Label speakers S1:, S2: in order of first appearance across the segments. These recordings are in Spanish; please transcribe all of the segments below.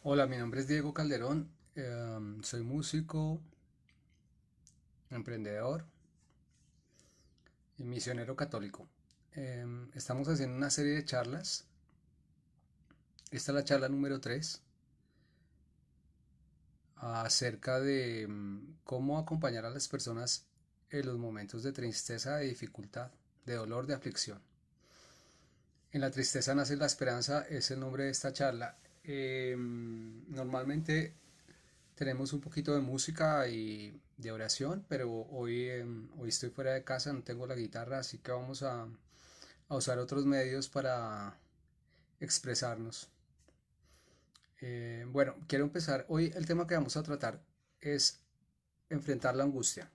S1: Hola, mi nombre es Diego Calderón, soy músico, emprendedor y misionero católico. Estamos haciendo una serie de charlas. Esta es la charla número 3 acerca de cómo acompañar a las personas en los momentos de tristeza, de dificultad, de dolor, de aflicción. En la tristeza nace la esperanza, es el nombre de esta charla. Normalmente tenemos un poquito de música y de oración, pero hoy estoy fuera de casa, no tengo la guitarra, así que vamos a usar otros medios para expresarnos. Bueno, quiero empezar. Hoy el tema que vamos a tratar es enfrentar la angustia.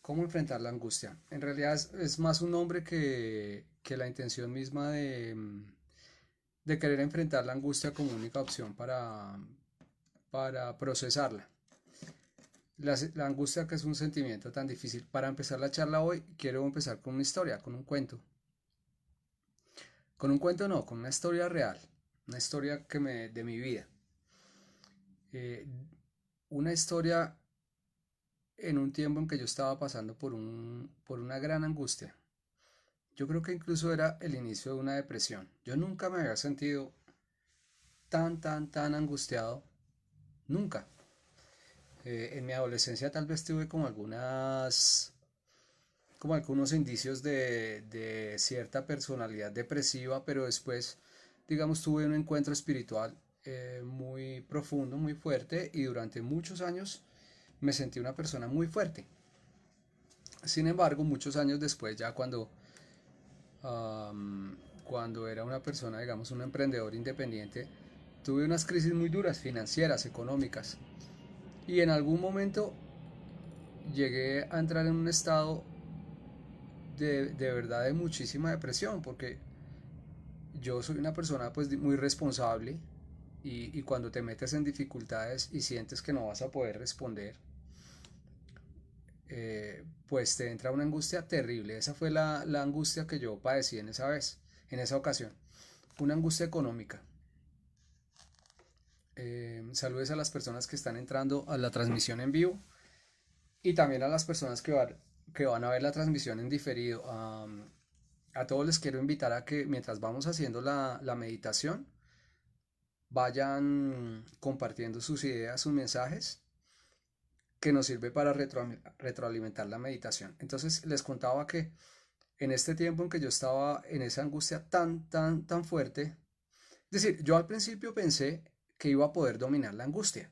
S1: ¿Cómo enfrentar la angustia? En realidad es más un nombre que la intención misma de querer enfrentar la angustia como única opción para procesarla. La angustia, que es un sentimiento tan difícil. Para empezar la charla hoy, quiero empezar con una historia, con un cuento. Con un cuento no, con una historia real. Una historia de mi vida. Eh, una historia en un tiempo en que yo estaba pasando por una gran angustia. Yo creo que incluso era el inicio de una depresión. Yo nunca me había sentido tan angustiado. Nunca. En mi adolescencia tal vez tuve como algunos indicios de cierta personalidad depresiva, pero después, digamos, tuve un encuentro espiritual muy profundo, muy fuerte, y durante muchos años me sentí una persona muy fuerte. Sin embargo, muchos años después, ya cuando era una persona, digamos, un emprendedor independiente, tuve unas crisis muy duras, financieras, económicas, y en algún momento llegué a entrar en un estado de verdad de muchísima depresión, porque yo soy una persona pues muy responsable y cuando te metes en dificultades y sientes que no vas a poder responder, pues te entra una angustia terrible. Esa fue la angustia que yo padecí en esa vez, en esa ocasión. Una angustia económica. Saludes a las personas que están entrando a la transmisión en vivo y también a las personas que van a ver la transmisión en diferido. A todos les quiero invitar a que mientras vamos haciendo la meditación, vayan compartiendo sus ideas, sus mensajes, que nos sirve para retroalimentar la meditación. Entonces les contaba que en este tiempo en que yo estaba en esa angustia tan fuerte, es decir, yo al principio pensé que iba a poder dominar la angustia.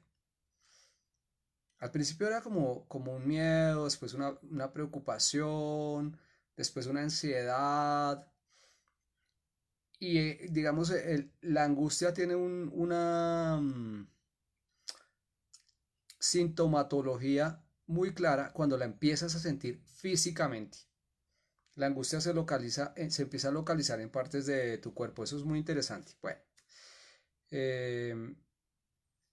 S1: Al principio era como un miedo, después una preocupación, después una ansiedad. Y digamos, la angustia tiene una sintomatología muy clara cuando la empiezas a sentir físicamente. La angustia se empieza a localizar en partes de tu cuerpo. Eso es muy interesante. Bueno, eh,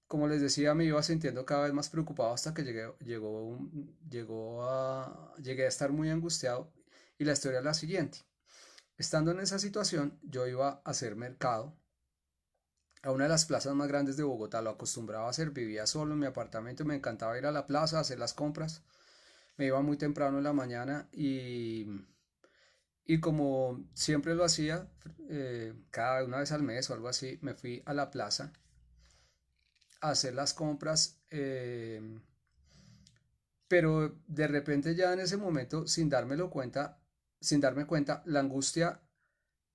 S1: como les decía, me iba sintiendo cada vez más preocupado hasta que llegué a estar muy angustiado. Y la historia es la siguiente. Estando en esa situación, yo iba a hacer mercado a una de las plazas más grandes de Bogotá. Lo acostumbraba a hacer, vivía solo en mi apartamento, me encantaba ir a la plaza a hacer las compras. Me iba muy temprano en la mañana y como siempre lo hacía, cada una vez al mes o algo así, me fui a la plaza a hacer las compras. Pero de repente ya en ese momento, sin darme cuenta, la angustia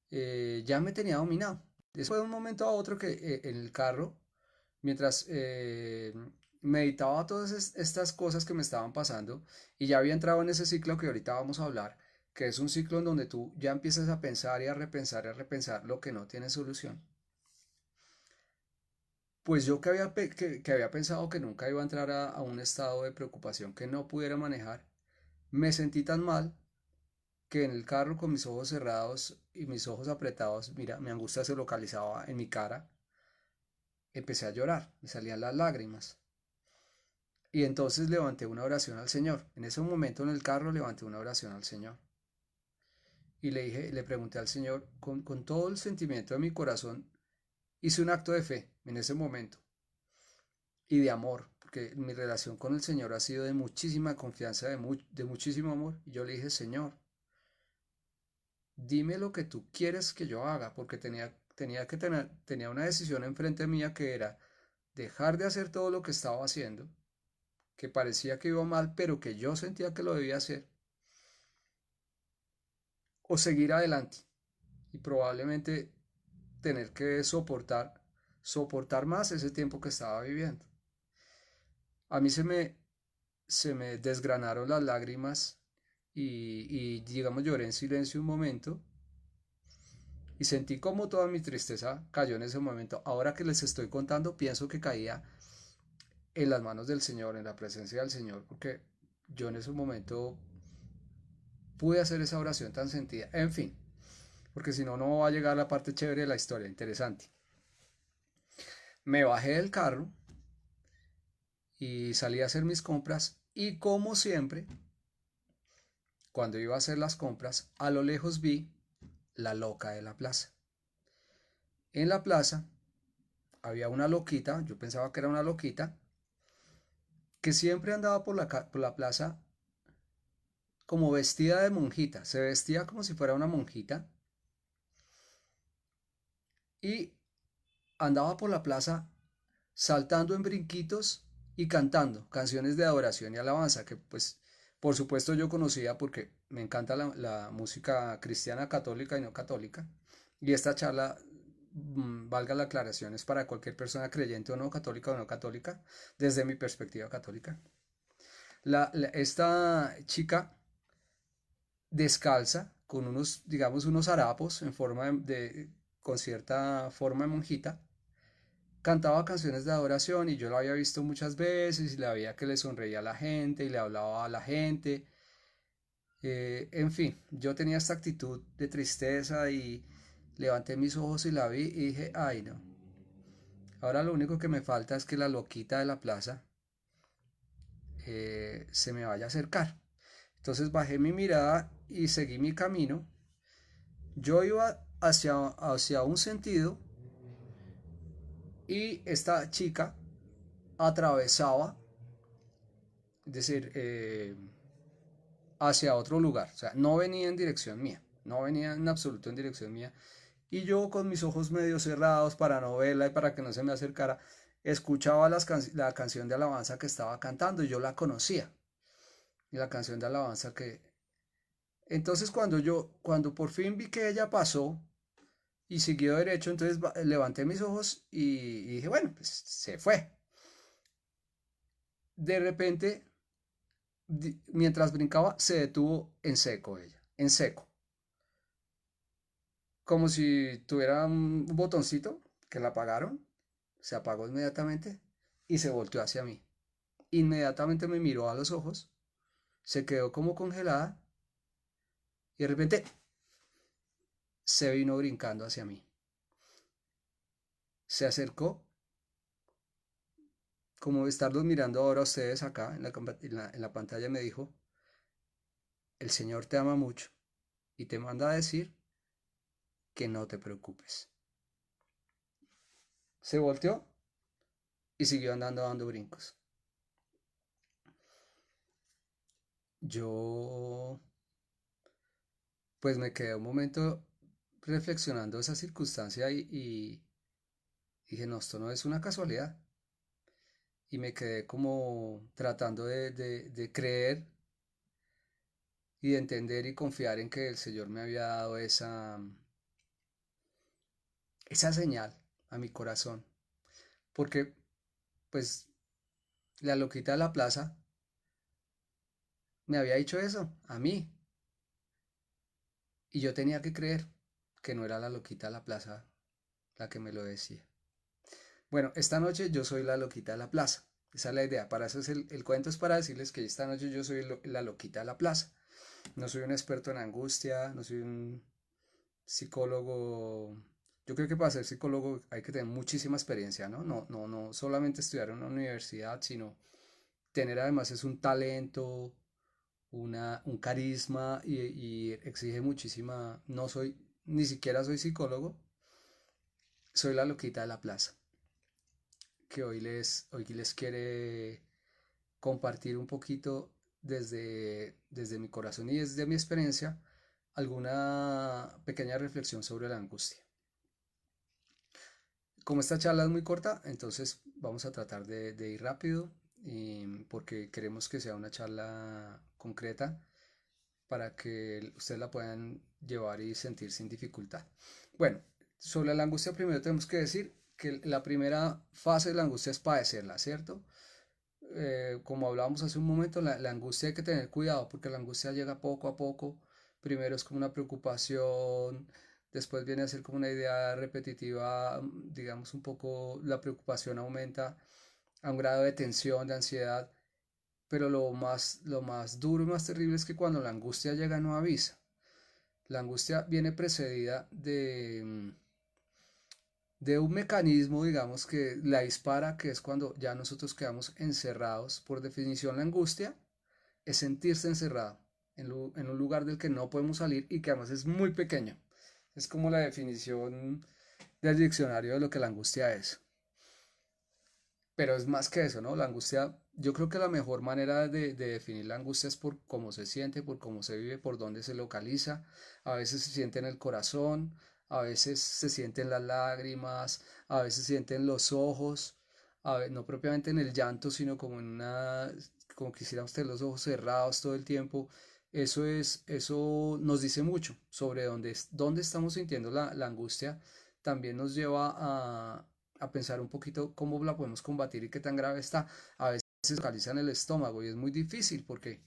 S1: ya me tenía dominado. Eso fue de un momento a otro que en el carro, mientras meditaba todas estas cosas que me estaban pasando y ya había entrado en ese ciclo que ahorita vamos a hablar, que es un ciclo en donde tú ya empiezas a pensar y a repensar lo que no tiene solución. Pues yo que había pensado que nunca iba a entrar a un estado de preocupación que no pudiera manejar, me sentí tan mal que en el carro con mis ojos cerrados y mis ojos apretados, mira, mi angustia se localizaba en mi cara, empecé a llorar, me salían las lágrimas. Y entonces levanté una oración al Señor. En ese momento en el carro levanté una oración al Señor. Y le pregunté al Señor, con todo el sentimiento de mi corazón, hice un acto de fe. en ese momento y de amor, porque mi relación con el Señor ha sido de muchísima confianza, de muchísimo amor. Y yo le dije, Señor, dime lo que tú quieres que yo haga, porque tenía una decisión enfrente mía que era dejar de hacer todo lo que estaba haciendo, que parecía que iba mal, pero que yo sentía que lo debía hacer, o seguir adelante y probablemente tener que soportar más ese tiempo que estaba viviendo. A mí se me desgranaron las lágrimas digamos lloré en silencio un momento y sentí como toda mi tristeza cayó en ese momento. Ahora que les estoy contando, pienso que caía en las manos del Señor, en la presencia del Señor, porque yo en ese momento pude hacer esa oración tan sentida. En fin, porque si no, no va a llegar la parte chévere de la historia, interesante. Me bajé del carro y salí a hacer mis compras y como siempre, cuando iba a hacer las compras, a lo lejos vi la loca de la plaza. En la plaza había una loquita, yo pensaba que era una loquita, que siempre andaba por la plaza como vestida de monjita, se vestía como si fuera una monjita y andaba por la plaza saltando en brinquitos y cantando canciones de adoración y alabanza, que pues por supuesto yo conocía porque me encanta la música cristiana católica y no católica. Y esta charla, valga la aclaración, es para cualquier persona creyente o no católica, desde mi perspectiva católica. Esta chica descalza, con unos, digamos, unos harapos en forma con cierta forma de monjita, cantaba canciones de adoración y yo la había visto muchas veces y la veía que le sonreía a la gente y le hablaba a la gente. En fin, yo tenía esta actitud de tristeza y levanté mis ojos y la vi y dije, ay no, ahora lo único que me falta es que la loquita de la plaza se me vaya a acercar. Entonces bajé mi mirada y seguí mi camino. Yo iba hacia un sentido y esta chica atravesaba, es decir, hacia otro lugar. O sea, no venía en dirección mía, no venía en absoluto en dirección mía. Y yo con mis ojos medio cerrados para no verla y para que no se me acercara, escuchaba la canción de alabanza que estaba cantando y yo la conocía. Y la canción de alabanza que... Entonces cuando por fin vi que ella pasó y siguió derecho, entonces levanté mis ojos y dije, bueno, pues se fue. De repente, mientras brincaba, se detuvo en seco ella, en seco. Como si tuviera un botoncito que la apagaron, se apagó inmediatamente y se volteó hacia mí. Inmediatamente me miró a los ojos, se quedó como congelada y de repente se vino brincando hacia mí. Se acercó, como estarlos mirando ahora a ustedes acá en la pantalla, me dijo, el Señor te ama mucho y te manda a decir que no te preocupes. Se volteó y siguió andando dando brincos. Yo pues me quedé un momento reflexionando esa circunstancia y dije, no, esto no es una casualidad. Y me quedé como tratando de creer y de entender y confiar en que el Señor me había dado esa señal a mi corazón. Porque pues la loquita de la plaza me había dicho eso, a mí. Y yo tenía que creer que no era la loquita de la plaza la que me lo decía. Bueno, esta noche yo soy la loquita de la plaza. Esa es la idea. Para eso es el cuento, es para decirles que esta noche yo soy la loquita de la plaza. No soy un experto en angustia, no soy un psicólogo. Yo creo que para ser psicólogo hay que tener muchísima experiencia, ¿no? No solamente estudiar en una universidad, sino tener además es un talento, un carisma y exige muchísima. No soy, ni siquiera soy psicólogo, soy la loquita de la plaza. que hoy les quiere compartir un poquito desde mi corazón y desde mi experiencia alguna pequeña reflexión sobre la angustia. Como esta charla es muy corta, entonces vamos a tratar de ir rápido porque queremos que sea una charla concreta para que ustedes la puedan llevar y sentir sin dificultad. Bueno, sobre la angustia primero tenemos que decir que la primera fase de la angustia es padecerla, ¿cierto? Como hablábamos hace un momento, la angustia hay que tener cuidado porque la angustia llega poco a poco. Primero es como una preocupación, después viene a ser como una idea repetitiva, digamos un poco la preocupación aumenta a un grado de tensión, de ansiedad, pero lo más duro y más terrible es que cuando la angustia llega no avisa. La angustia viene precedida de un mecanismo, digamos, que la dispara, que es cuando ya nosotros quedamos encerrados. Por definición, la angustia es sentirse encerrado en un lugar del que no podemos salir y que además es muy pequeño. Es como la definición del diccionario de lo que la angustia es. Pero es más que eso, ¿no? La angustia, yo creo que la mejor manera de definir la angustia es por cómo se siente, por cómo se vive, por dónde se localiza. A veces se siente en el corazón, a veces se siente en las lágrimas, a veces se siente en los ojos, no propiamente en el llanto, sino como en una, como quisiéramos tener los ojos cerrados todo el tiempo. Eso nos dice mucho sobre dónde estamos sintiendo la angustia. También nos lleva a pensar un poquito cómo la podemos combatir y qué tan grave está. A veces se localiza en el estómago y es muy difícil porque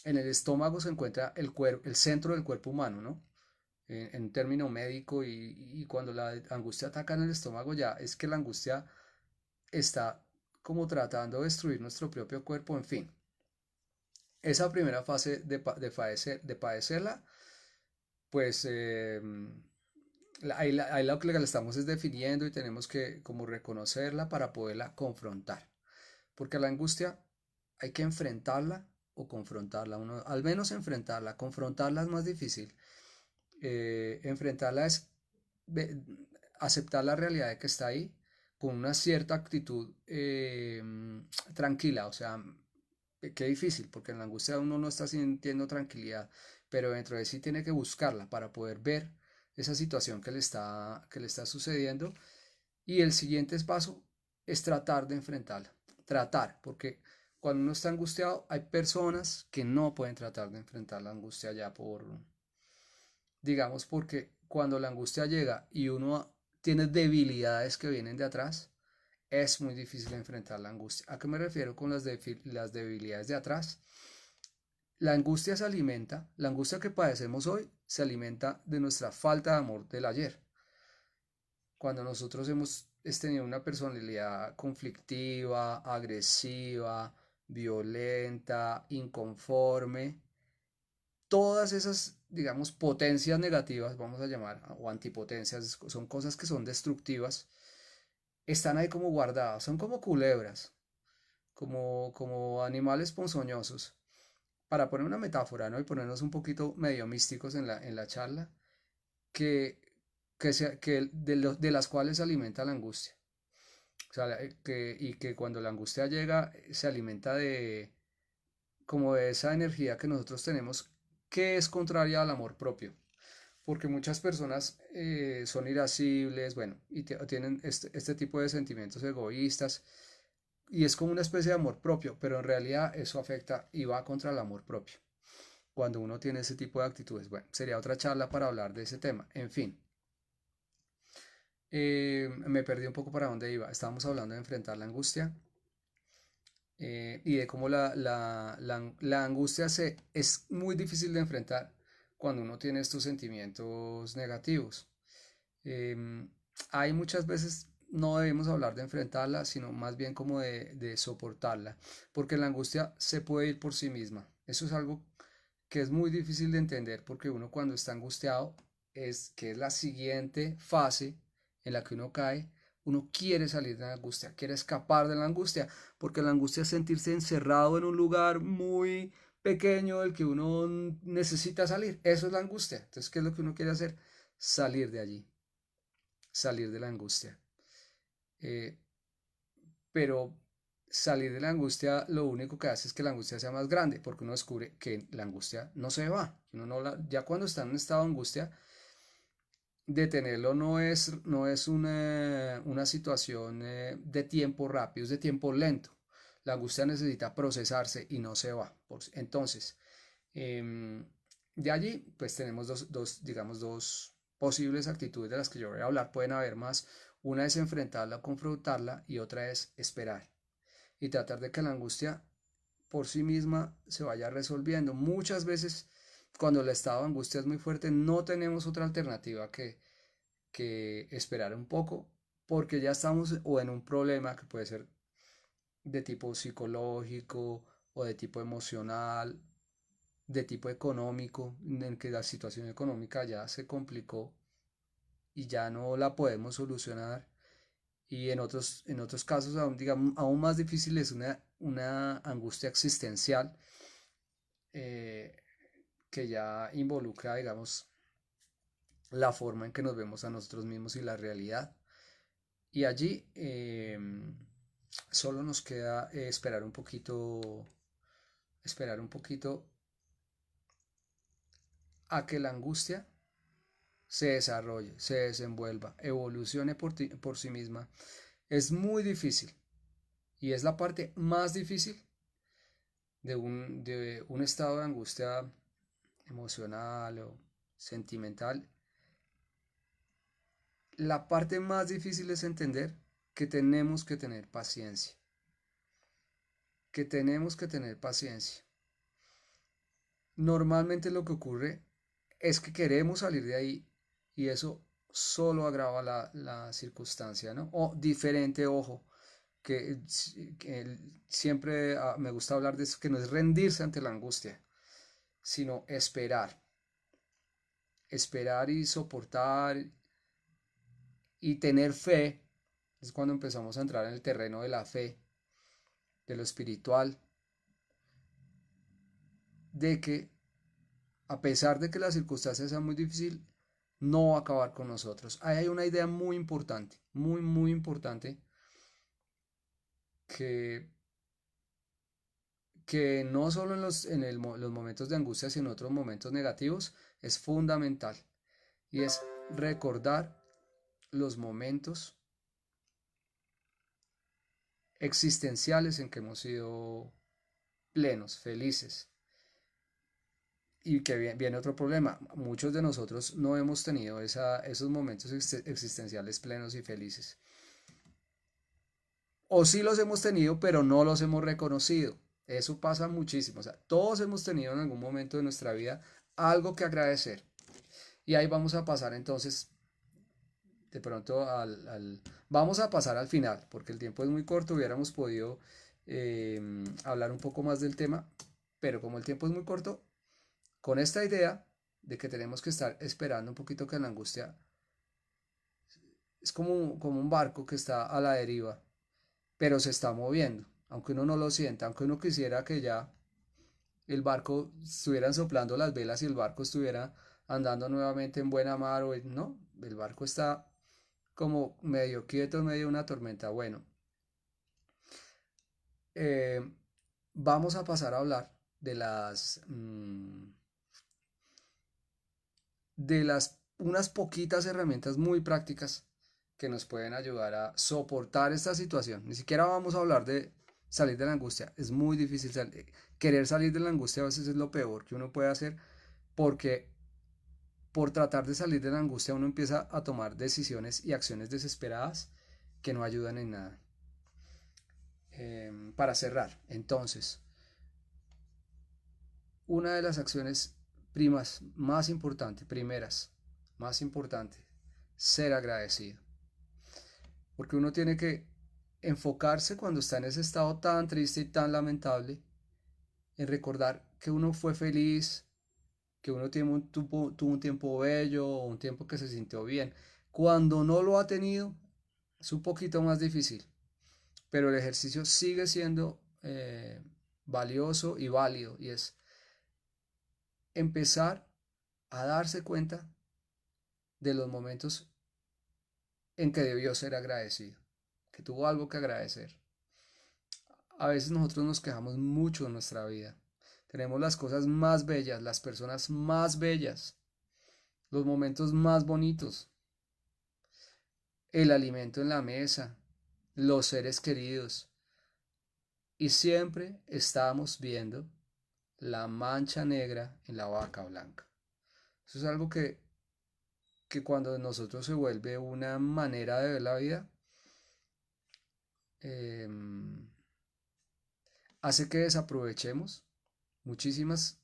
S1: en el estómago se encuentra el centro del cuerpo humano, ¿no? En término médico y cuando la angustia ataca en el estómago ya es que la angustia está como tratando de destruir nuestro propio cuerpo, en fin. Esa primera fase de padecerla, pues ahí lo que le estamos es definiendo y tenemos que como reconocerla para poderla confrontar. Porque la angustia hay que enfrentarla o confrontarla. Uno, al menos enfrentarla. Confrontarla es más difícil. Enfrentarla es aceptar la realidad de que está ahí con una cierta actitud tranquila. O sea, qué difícil, porque en la angustia uno no está sintiendo tranquilidad, pero dentro de sí tiene que buscarla para poder ver esa situación que le está sucediendo. Y el siguiente paso es tratar de enfrentarla. Tratar, porque cuando uno está angustiado, hay personas que no pueden tratar de enfrentar la angustia ya digamos, porque cuando la angustia llega y uno tiene debilidades que vienen de atrás, es muy difícil enfrentar la angustia. ¿A qué me refiero con las debilidades de atrás? La angustia se alimenta, la angustia que padecemos hoy se alimenta de nuestra falta de amor del ayer. Cuando nosotros hemos tenido una personalidad conflictiva, agresiva, violenta, inconforme, todas esas, digamos, potencias negativas, vamos a llamar, o antipotencias, son cosas que son destructivas, están ahí como guardadas, son como culebras, como animales ponzoñosos. Para poner una metáfora, ¿no? Y ponernos un poquito medio místicos en la charla, que, de las cuales se alimenta la angustia. O sea, y que cuando la angustia llega, se alimenta de como de esa energía que nosotros tenemos que es contraria al amor propio. Porque muchas personas son irascibles, bueno, y tienen este tipo de sentimientos egoístas, y es como una especie de amor propio, pero en realidad eso afecta y va contra el amor propio. Cuando uno tiene ese tipo de actitudes, bueno, sería otra charla para hablar de ese tema. En fin, me perdí un poco para dónde iba. Estábamos hablando de enfrentar la angustia y de cómo la angustia es muy difícil de enfrentar cuando uno tiene estos sentimientos negativos. Em, Hay muchas veces no debemos hablar de enfrentarla, sino más bien como de soportarla, porque la angustia se puede ir por sí misma. Eso es algo que es muy difícil de entender porque uno cuando está angustiado que es la siguiente fase en la que uno cae, uno quiere salir de la angustia, quiere escapar de la angustia, porque la angustia es sentirse encerrado en un lugar muy pequeño del que uno necesita salir. Eso es la angustia. Entonces, ¿qué es lo que uno quiere hacer? Salir de allí, salir de la angustia. Eh, pero salir de la angustia lo único que hace es que la angustia sea más grande, porque uno descubre que la angustia no se va. Uno no ya cuando está en un estado de angustia, detenerlo no es una situación de tiempo rápido, es de tiempo lento. La angustia necesita procesarse y no se va. Entonces, em, de allí, pues tenemos digamos, dos posibles actitudes de las que yo voy a hablar. Pueden haber más. Una es enfrentarla, confrontarla y otra es esperar y tratar de que la angustia por sí misma se vaya resolviendo. Muchas veces, cuando el estado de angustia es muy fuerte, no tenemos otra alternativa que esperar un poco, porque ya estamos o en un problema que puede ser de tipo psicológico o de tipo emocional, de tipo económico, en que la situación económica ya se complicó y ya no la podemos solucionar. Y en otros casos, aún, digamos, aún más difícil es una angustia existencial, eh, que ya involucra, digamos, la forma en que nos vemos a nosotros mismos y la realidad. Y allí solo nos queda esperar un poquito a que la angustia se desarrolle, se desenvuelva, evolucione por sí misma. Es muy difícil y es la parte más difícil de un estado de angustia emocional o sentimental. La parte más difícil es entender que tenemos que tener paciencia, que tenemos que tener paciencia. Normalmente lo que ocurre es que queremos salir de ahí y eso solo agrava la circunstancia, ¿no? O diferente, ojo, que siempre me gusta hablar de eso, que no es rendirse ante la angustia, sino esperar y soportar y tener fe. Es cuando empezamos a entrar en el terreno de la fe, de lo espiritual, de que a pesar de que la circunstancia sea muy difícil, no va a acabar con nosotros. Ahí hay una idea muy importante, muy, muy importante, que, que no solo en los momentos de angustia, sino en otros momentos negativos, es fundamental. Y es recordar los momentos existenciales en que hemos sido plenos, felices. Y que viene otro problema. Muchos de nosotros no hemos tenido esos momentos existenciales plenos y felices. O sí los hemos tenido, pero no los hemos reconocido. Eso pasa muchísimo. O sea, todos hemos tenido en algún momento de nuestra vida algo que agradecer. Y ahí vamos a pasar entonces, de pronto, vamos a pasar al final, porque el tiempo es muy corto. Hubiéramos podido hablar un poco más del tema, pero como el tiempo es muy corto, con esta idea de que tenemos que estar esperando un poquito que la angustia es como un barco que está a la deriva, pero se está moviendo, aunque uno no lo sienta, aunque uno quisiera que ya el barco estuvieran soplando las velas y el barco estuviera andando nuevamente en buena mar no, el barco está como medio quieto en medio de una tormenta. Bueno, eh, vamos a pasar a hablar de las unas poquitas herramientas muy prácticas que nos pueden ayudar a soportar esta situación. Ni siquiera vamos a hablar de salir de la angustia. Es muy difícil querer salir de la angustia, a veces es lo peor que uno puede hacer, porque por tratar de salir de la angustia uno empieza a tomar decisiones y acciones desesperadas que no ayudan en nada. Para cerrar, entonces, una de las acciones primeras, más importante, ser agradecido. Porque uno tiene que enfocarse cuando está en ese estado tan triste y tan lamentable, en recordar que uno fue feliz, que uno tuvo un tiempo bello, o un tiempo que se sintió bien. Cuando no lo ha tenido, es un poquito más difícil, pero el ejercicio sigue siendo valioso y válido, y es empezar a darse cuenta de los momentos en que debió ser agradecido, que tuvo algo que agradecer. A veces nosotros nos quejamos mucho en nuestra vida. Tenemos las cosas más bellas, las personas más bellas, los momentos más bonitos, el alimento en la mesa, los seres queridos. Y siempre estamos viendo la mancha negra en la vaca blanca. Eso es algo que cuando nosotros se vuelve una manera de ver la vida, eh, hace que desaprovechemos muchísimas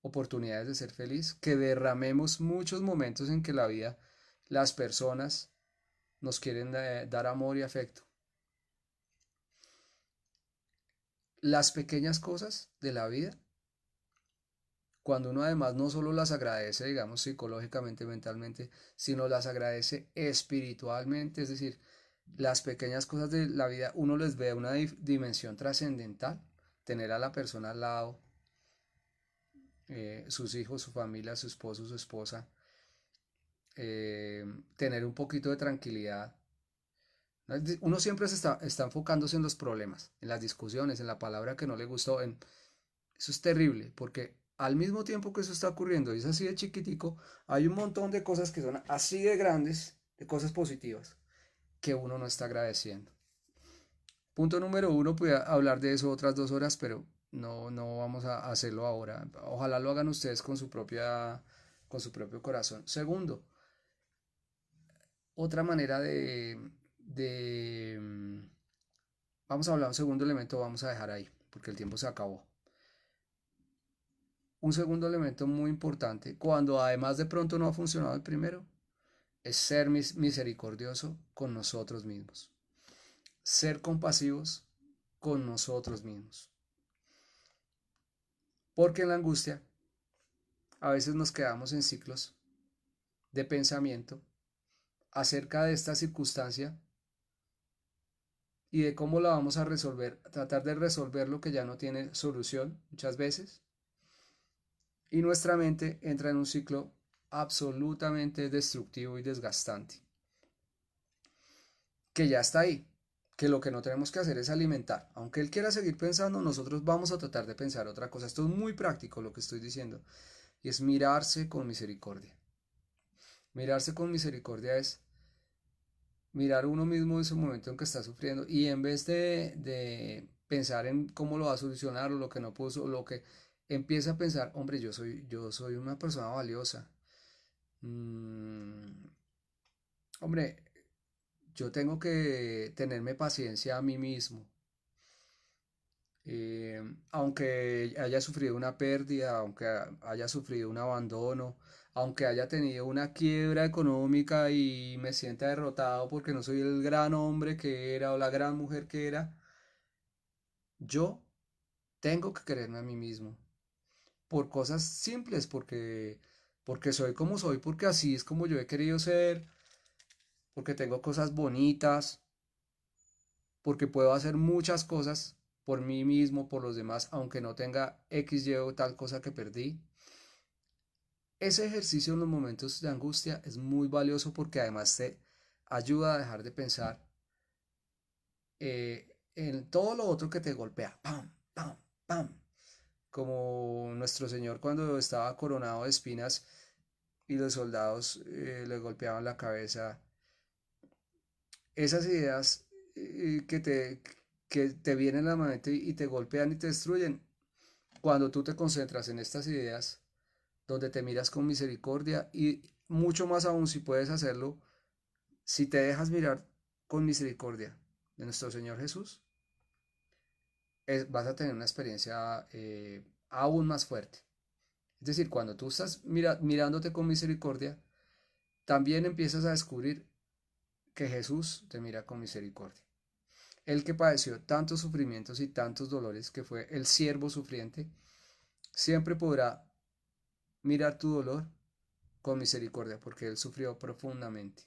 S1: oportunidades de ser feliz, que derramemos muchos momentos en que la vida, las personas nos quieren dar amor y afecto. Las pequeñas cosas de la vida, cuando uno además no solo las agradece, digamos, psicológicamente, mentalmente, sino las agradece espiritualmente, es decir, las pequeñas cosas de la vida, uno les ve una dimensión trascendental, tener a la persona al lado, sus hijos, su familia, su esposo, su esposa, tener un poquito de tranquilidad. Uno siempre está enfocándose en los problemas, en las discusiones, en la palabra que no le gustó. Eso es terrible, porque al mismo tiempo que eso está ocurriendo y es así de chiquitico, hay un montón de cosas que son así de grandes, de cosas positivas, que uno no está agradeciendo. Punto número uno, pude hablar de eso otras 2 horas, pero no vamos a hacerlo ahora. Ojalá lo hagan ustedes con su propio corazón. Segundo, otra manera vamos a hablar un segundo elemento, vamos a dejar ahí, porque el tiempo se acabó. Un segundo elemento muy importante, cuando además de pronto no ha funcionado el primero, es ser misericordioso con nosotros mismos. Ser compasivos con nosotros mismos. Porque en la angustia a veces nos quedamos en ciclos de pensamiento acerca de esta circunstancia y de cómo la vamos a resolver, tratar de resolver lo que ya no tiene solución muchas veces. Y nuestra mente entra en un ciclo absolutamente destructivo y desgastante, que ya está ahí, que lo que no tenemos que hacer es alimentar. Aunque él quiera seguir pensando, nosotros vamos a tratar de pensar otra cosa. Esto es muy práctico lo que estoy diciendo, y es mirarse con misericordia. Mirarse con misericordia es mirar uno mismo en ese momento en que está sufriendo y en vez de pensar en cómo lo va a solucionar o lo que no puso, lo que empieza a pensar, hombre, yo soy una persona valiosa. Mm, hombre, yo tengo que tenerme paciencia a mí mismo. Aunque haya sufrido una pérdida, aunque haya sufrido un abandono, aunque haya tenido una quiebra económica y me sienta derrotado porque no soy el gran hombre que era o la gran mujer que era, yo tengo que quererme a mí mismo por cosas simples, porque soy como soy, porque así es como yo he querido ser, porque tengo cosas bonitas, porque puedo hacer muchas cosas por mí mismo, por los demás, aunque no tenga X, Y o tal cosa que perdí. Ese ejercicio en los momentos de angustia es muy valioso porque además te ayuda a dejar de pensar en todo lo otro que te golpea. ¡Pam! ¡Pam! ¡Pam! Como nuestro Señor cuando estaba coronado de espinas y los soldados le golpeaban la cabeza. Esas ideas que te vienen a la mente y te golpean y te destruyen. Cuando tú te concentras en estas ideas, donde te miras con misericordia y mucho más aún si puedes hacerlo, si te dejas mirar con misericordia de nuestro Señor Jesús, vas a tener una experiencia aún más fuerte. Es decir, cuando tú estás mirándote con misericordia, también empiezas a descubrir que Jesús te mira con misericordia. El que padeció tantos sufrimientos y tantos dolores, que fue el siervo sufriente, siempre podrá mirar tu dolor con misericordia, porque Él sufrió profundamente.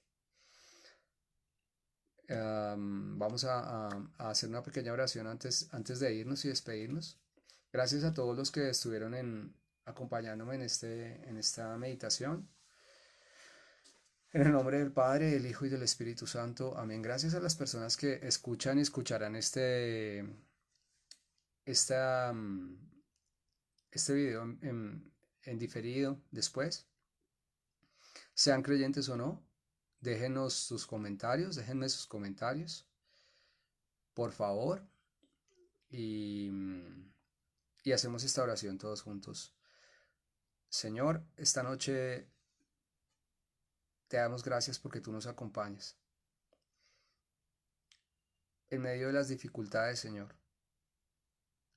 S1: Vamos a hacer una pequeña oración antes de irnos y despedirnos. Gracias a todos los que estuvieron acompañándome en esta meditación. En el nombre del Padre, del Hijo y del Espíritu Santo. Amén. Gracias a las personas que escuchan y escucharán esta, este video en diferido después, sean creyentes o no, déjenos sus comentarios, déjenme sus comentarios, por favor, y, y hacemos esta oración todos juntos. Señor, esta noche te damos gracias porque tú nos acompañas. En medio de las dificultades, Señor,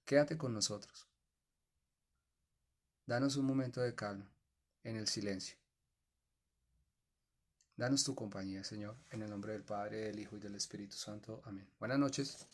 S1: quédate con nosotros. Danos un momento de calma en el silencio. Danos tu compañía, Señor, en el nombre del Padre, del Hijo y del Espíritu Santo. Amén. Buenas noches.